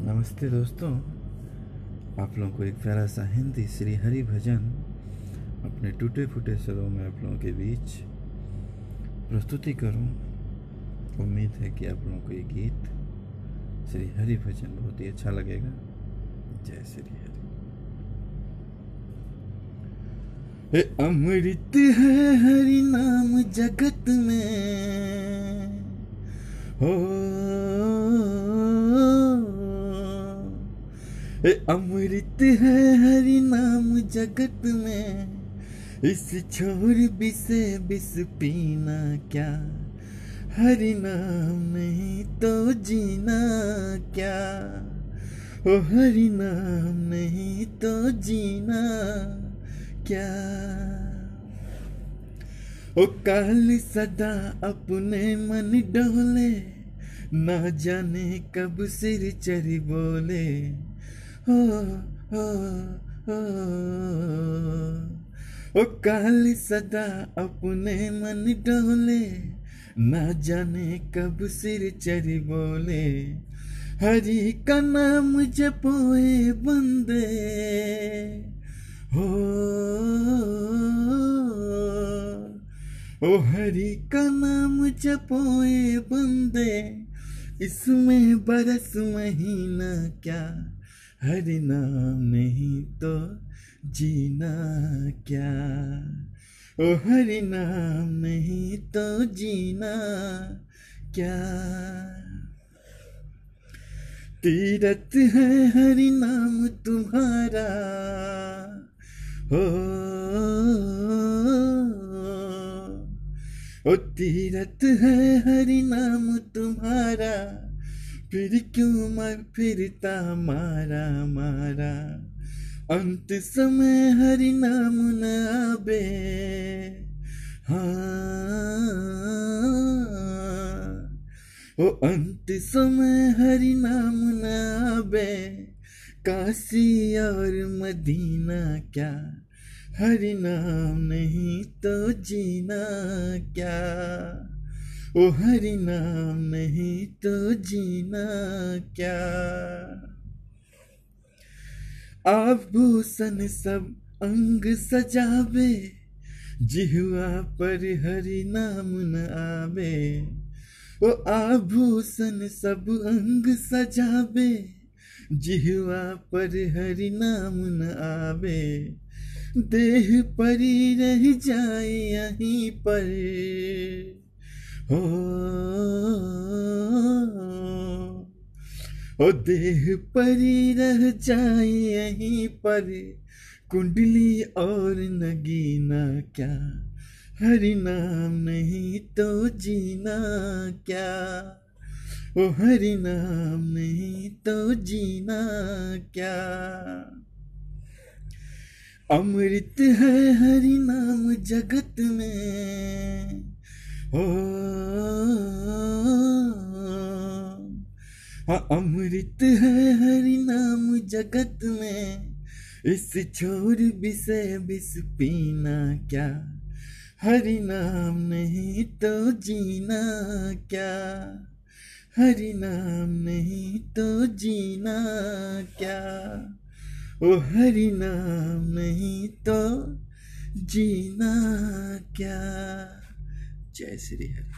नमस्ते दोस्तों, आप लोगों को एक प्यारा सा हिंदी श्री हरि भजन अपने टूटे फूटे स्वरों में आप लोगों के बीच प्रस्तुति करूं। उम्मीद है कि आप लोगों को ये गीत श्री हरि भजन बहुत ही अच्छा लगेगा। जय श्री हरि। अमृत है हरि नाम जगत में हो, अमृत है हरि नाम जगत में, इस छोर बिसे बिस पीना क्या, हरि नाम नहीं तो जीना क्या, ओ हरि नाम नहीं तो जीना क्या। ओ काल सदा अपने मन डोले, ना जाने कब सिर चढ़ी बोले, ओ ओ ओ ओ काल सदा अपने मन डोले, ना जाने कब सिर चढ़ी बोले, हरि का नाम जपोए बंदे हो, ओ हरि का नाम जपोए बंदे, इसमें बरस महीना क्या, हरि नाम नहीं तो जीना क्या, ओ हरि नाम नहीं तो जीना क्या। तीरथ है हरि नाम तुम्हारा हो, ओ तीरथ है हरि नाम तुम्हारा, फिर क्यों फिरता मारा मारा, अंत समय हरि नाम न आबे, हाँ ओ अंत समय हरि नाम न आबे, काशी और मदीना क्या, हरि नाम नहीं तो जीना क्या, ओ हरि नाम नहीं तो जीना क्या। आभूषण सब अंग सजावे, जिह्वा पर हरि नाम न आवे, ओ आभूषण सब अंग सजावे, जिह्वा पर हरि नाम न आवे, देह परी रह जाए यहीं पर हो, ओ देह परी रह जाए यहीं पर, कुंडली और नगीना क्या, हरि नाम नहीं तो जीना क्या, ओ हरि नाम नहीं तो जीना क्या। अमृत है हरि नाम जगत में हो, हाँ अमृत है हरि नाम जगत में, इस छोर बिसे बिस पीना क्या, हरि नाम नहीं तो जीना क्या, हरि नाम नहीं तो जीना क्या, ओ हरि नाम नहीं तो जीना क्या। जय श्री हरि।